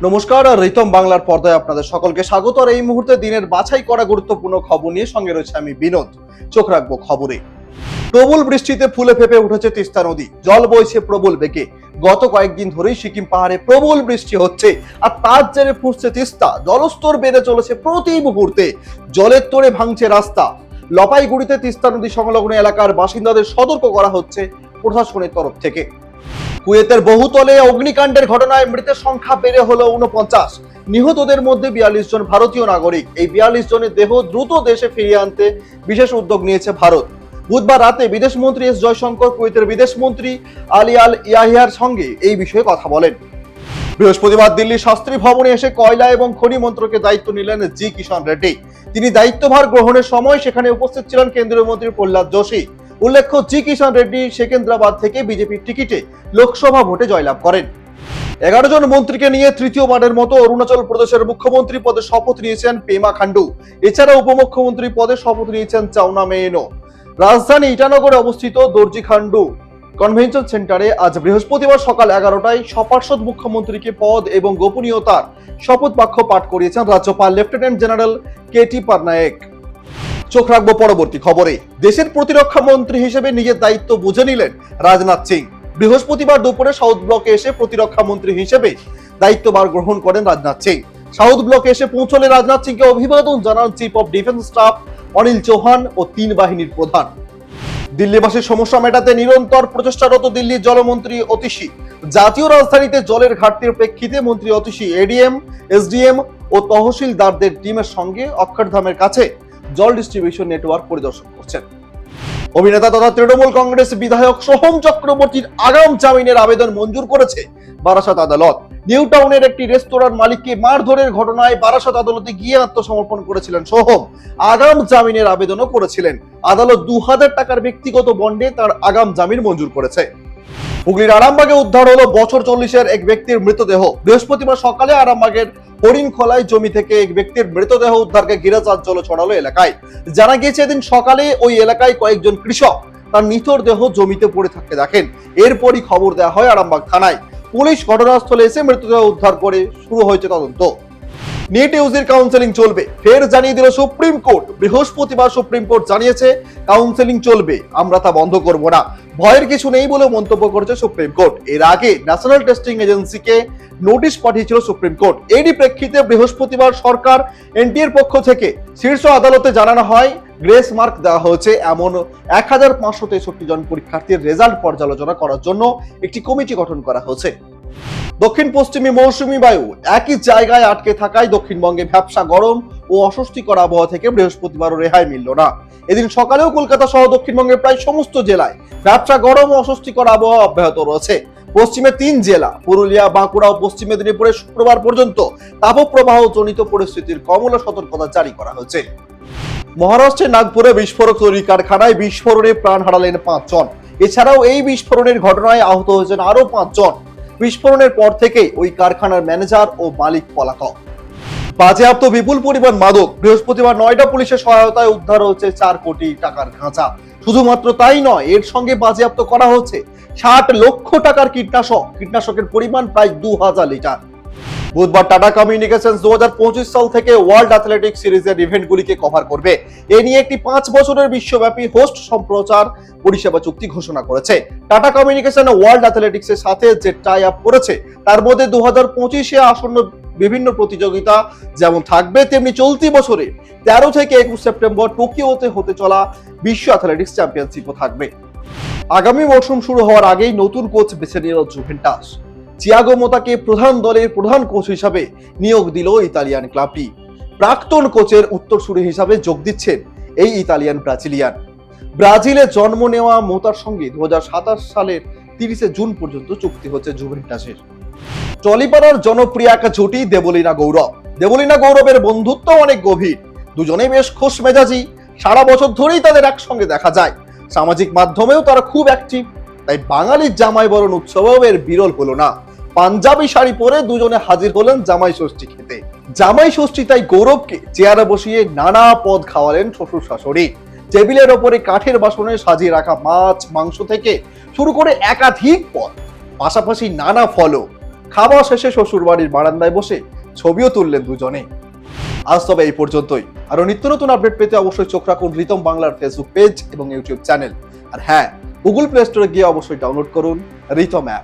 নমস্কার, রিতম বাংলার পর্দায় আপনাদের সকলকে স্বাগত। আর এই মুহূর্তে দিনের বাছাই করা গুরুত্বপূর্ণ খবর নিয়ে সঙ্গে রয়েছে আমি বিনোদ। চোখ রাখবো খবরে। প্রবল বৃষ্টিতে ফুলে ফেপে উঠেছে তিস্তা নদী, জল বইছে প্রবল বেগে। গত কয়েকদিন ধরেই সিকিম পাহাড়ে প্রবল বৃষ্টি হচ্ছে, আর তার জেরে ফুটছে তিস্তা। জলস্তর বেড়ে চলেছে প্রতি মুহূর্তে, জলের তোড়ে ভাঙছে রাস্তা। লপাইগুড়িতে তিস্তা নদী সংলগ্ন এলাকার বাসিন্দাদের সতর্ক করা হচ্ছে প্রশাসনের তরফ থেকে। কুয়েতের বহুতলে অগ্নিকাণ্ডের ঘটনায় মৃতের সংখ্যা বেড়ে হলো 49। নিহতদের মধ্যে 42 জন ভারতীয় নাগরিক। এই 42 জনের দেহ দ্রুত দেশে ফিরিয়ে আনতে বিশেষ উদ্যোগ নিয়েছে ভারত। বুধবার রাতে বিদেশমন্ত্রী এস জয়শঙ্কর কুয়েতের বিদেশমন্ত্রী আলী আল ইয়াহিয়ার সঙ্গে এই বিষয়ে কথা বলেন। বৃহস্পতিবার দিল্লির শাস্ত্রী ভবনে এসে কয়লা এবং খনি মন্ত্রকের দায়িত্ব নিলেন জি কিষাণ রেড্ডি। তিনি দায়িত্বভার গ্রহণের সময় সেখানে উপস্থিত ছিলেন কেন্দ্রীয় মন্ত্রী প্রহ্লাদ যোশী। উল্লেখ্য, জি কিষাণ রেড্ডি সেকেন্দ্রাবাদ থেকে বিজেপির টিকিটে লোকসভা ভোটে জয়লাভ করেন। 11 জন মন্ত্রীকে নিয়ে তৃতীয়বারের মতো অরুণাচল প্রদেশের মুখ্যমন্ত্রী পদে শপথ নিয়েছেন পেমা খান্ডু। এছাড়া উপমুখ্যমন্ত্রী পদে শপথ নিয়েছেন চাউনা মেয়েনো। রাজধানী ইটানগরে অবস্থিত দর্জি খান্ডু কনভেনশন সেন্টারে আজ বৃহস্পতিবার সকাল 11টায় সপার্ষদ মুখ্যমন্ত্রীকে পদ এবং গোপনীয়তার শপথ বাক্য পাঠ করিয়েছেন রাজ্যপাল লেফটেন্যান্ট জেনারেল কেটি পাটনায়েক। চোখ রাখবো পরবর্তী খবরে। দেশের প্রতিরক্ষা মন্ত্রী হিসেবে নিজের দায়িত্ব বুঝে নিলেন রাজনাথ সিং। বৃহস্পতিবার দুপুরে সাউথ ব্লকে এসে প্রতিরক্ষা মন্ত্রী হিসেবে দায়িত্বভার গ্রহণ করেন রাজনাথ সিং। সাউথ ব্লকে এসে পৌঁছলে রাজনাথ সিংকে অভিবাদন জানান chief of defence staff Anil Chauhan ও 3 বাহিনীর প্রধান। দিল্লিবাসীর সমস্যা মেটাতে নিরন্তর প্রচেষ্টারত দিল্লির জলমন্ত্রী অতিশী। জাতীয় রাজধানীতে জলের ঘাটতির প্রেক্ষিতে মন্ত্রী অতিশী এডিএম, এসডিএম ও তহসিলদারদের টিমের সঙ্গে অক্ষরধামের কাছে জল ডিস্ট্রিবিউশন নেটওয়ার্ক পরিদর্শন করছেন। অভিনেতা তথা তৃণমূল কংগ্রেস বিধায়ক সোহম চক্রবর্তীর আগাম জামিনের আবেদন মঞ্জুর করেছে বারাসাত আদালত। নিউ টাউনের একটি রেস্তোরাঁর মালিককে মারধরের ঘটনায় বারাসাত আদালতে গিয়ে আত্মসমর্পণ করেছিলেন সোহম। আগাম জামিনের আবেদনও করেছিলেন। আদালত 2000 টাকার ব্যক্তিগত বন্ডে তার আগাম জামিন মঞ্জুর করেছে। হুগলির আরামবাগে উদ্ধার হলো বছর 40-এর এক ব্যক্তির মৃতদেহ। বৃহস্পতিবার সকালে আরামবাগের হরিণখোলায় জমি থেকে এক ব্যক্তির মৃতদেহ উদ্ধারকে ঘিরে চাঞ্চল্য ছড়ালো এলাকায়। জানা গিয়েছে এদিন সকালে ওই এলাকায় কয়েকজন কৃষক তার নিথর দেহ জমিতে পড়ে থাকতে দেখেন। এরপরই খবর দেওয়া হয় আরামবাগ থানায়। পুলিশ ঘটনাস্থলে এসে মৃতদেহ উদ্ধার করে শুরু হয়েছে তদন্ত। নিট ইউজির কাউন্সেলিং চলবে, ফের জানিয়ে দিল সুপ্রিম কোর্ট। বৃহস্পতিবার সুপ্রিম কোর্ট জানিয়েছে কাউন্সেলিং চলবে, আমরা তা বন্ধ করব না। ভয়ের কিছু নেই বলে মন্তব্য করেছে সুপ্রিম কোর্ট। এর আগে ন্যাশনাল টেস্টিং এজেন্সিকে নোটিশ পাঠিয়েছিল সুপ্রিম কোর্ট। এরই প্রেক্ষিতে বৃহস্পতিবার সরকার এনটিএর পক্ষ থেকে শীর্ষ আদালতে জানানো হয় গ্রেস মার্ক দেওয়া হয়েছে এমন 1563 জন পরীক্ষার্থীর রেজাল্ট পর্যালোচনা করার জন্য একটি কমিটি গঠন করা হয়েছে। দক্ষিণ পশ্চিমী মৌসুমী বায়ু একই জায়গায় আটকে থাকায় দক্ষিণবঙ্গে ভ্যাপসা গরম ও অস্বস্তিকর আবহাওয়া থেকে বৃহস্পতিবারও রেহাই মিলল না। এদিন সকালেও কলকাতা সহ দক্ষিণবঙ্গের প্রায় সমস্ত জেলায় ভ্যাপসা গরম ও অস্বস্তিকর আবহাওয়া অব্যাহত রয়েছে। পশ্চিমে 3 জেলা পুরুলিয়া, বাঁকুড়া ও পশ্চিম মেদিনীপুরে শুক্রবার পর্যন্ত তাপপ্রবাহ জনিত পরিস্থিতির কমলা সতর্কতা জারি করা হয়েছে। মহারাষ্ট্রের নাগপুরে বিস্ফোরক তৈরি কারখানায় বিস্ফোরণে প্রাণ হারালেন 5 জন। এছাড়াও এই বিস্ফোরণের ঘটনায় আহত হয়েছেন আরো 5 জন। বিস্ফোরণের পর থেকে ওই কারখানার ম্যানেজার ও মালিক পলাতক। বাজেয়াপ্ত বিপুল পরিমাণ মাদক। বৃহস্পতিবার নয়ডা পুলিশের সহায়তায় উদ্ধার হচ্ছে 4 কোটি টাকার গাঁজা। শুধুমাত্র তাই নয়, এর সঙ্গে বাজেয়াপ্ত করা হচ্ছে 60 লক্ষ টাকার কীটনাশক। কীটনাশকের পরিমাণ প্রায় 2000 লিটার। বুধবার টাটা কমিউনিকেশনস 2025 সাল থেকে ওয়ার্ল্ড অ্যাথলেটিক্স সিরিজের ইভেন্টগুলিকে কভার করবে। এ নিয়ে একটি 5 বছরের বিশ্বব্যাপী হোস্ট সম্প্রচার পরিষেবা চুক্তি ঘোষণা করেছে। টাটা কমিউনিকেশন ওয়ার্ল্ড অ্যাথলেটিক্সের সাথে যে টাই আপ করেছে তার মধ্যে 2025-এ আসন্ন বিভিন্ন প্রতিযোগিতা যেমন থাকবে, তেমনি চলতি বছরে 13 থেকে 21 সেপ্টেম্বর টোকিওতে হতে চলা বিশ্ব অ্যাথলেটিক্স চ্যাম্পিয়নশিপও থাকবে। আগামী মৌসুম শুরু হওয়ার আগেই নতুন কোচ বেছে নিল জুভেন্টাস। চিয়াগো মোতাকে প্রধান দলের প্রধান কোচ হিসাবে নিয়োগ দিল ইতালিয়ান ক্লাবটি। প্রাক্তন কোচের উত্তরসূরি হিসাবে যোগ দিচ্ছেন এই ইতালিয়ান ব্রাজিলিয়ান। ব্রাজিলে জন্ম নেওয়া মোতার সঙ্গে 2027 সালের 30 জুন পর্যন্ত চুক্তি হচ্ছে জুভেন্টাসের। টলিপাড়ার জনপ্রিয় এক জুটি দেবলীনা গৌরব। দেবলীনা গৌরবের বন্ধুত্ব অনেক গভীর, দুজনেই বেশ খোশ মেজাজি। সারা বছর ধরেই তাদের একসঙ্গে দেখা যায়। সামাজিক মাধ্যমেও তারা খুব অ্যাক্টিভ। তাই বাঙালির জামাই বরণ উৎসবেও এর বিরল হলো না। পাঞ্জাবি শাড়ি পরে দুজনে হাজির হলেন জামাই ষষ্ঠী খেতে। জামাই ষষ্ঠী তাই গৌরবকে চেয়ারে বসিয়ে নানা পদ খাওয়ালেন শ্বশুর শাশুড়ি। টেবিলের ওপরে কাঠের বাসনে সাজিয়ে রাখা মাছ, মাংস থেকে শুরু করে একাধিক পদ, পাশাপাশি নানা ফলও। খাওয়া শেষে শ্বশুর বাড়ির বারান্দায় বসে ছবিও তুললেন দুজনে। আজ তবে এই পর্যন্তই। আরো নিত্য নতুন আপডেট পেতে অবশ্যই চোখ রাখুন রিতম বাংলার ফেসবুক পেজ এবং ইউটিউব চ্যানেল। আর হ্যাঁ, গুগল প্লে স্টোরে গিয়ে অবশ্যই ডাউনলোড করুন রিতম অ্যাপ।